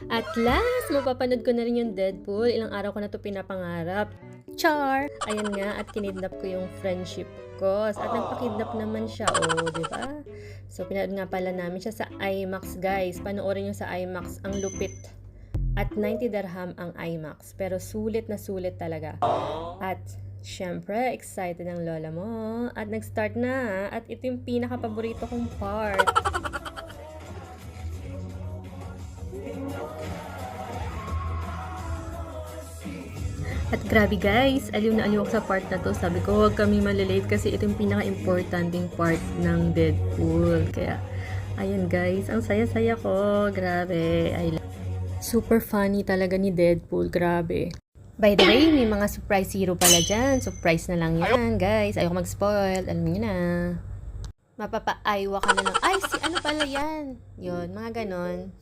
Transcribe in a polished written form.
At last, mapapanood ko na rin yung Deadpool. Ilang araw ko na to pinapangarap. Char! Ayan nga, at kinidnap ko yung friendship ko. At nagpakidnap naman siya, di ba? So, pinanood nga pala namin siya sa IMAX, guys. Panoorin nyo sa IMAX, ang lupit. At 90 dirham ang IMAX. Pero sulit na sulit talaga. At syempre, excited ang lola mo. At nag-start na. At ito yung pinaka-paborito kong part. At grabe guys, aliw na aliw ako sa part na to. Sabi ko, huwag kami malilate kasi ito yung pinaka-importanting part ng Deadpool. Kaya, ayan guys, ang saya-saya ko. Grabe. Super funny talaga ni Deadpool. Grabe. By the way, may mga surprise hero pala dyan. Surprise na lang yan, guys. Ayoko mag-spoil. Alam niyo na. Mapapa-aywa ka na lang. Ay, si ano pala yan? Yun, mga ganon.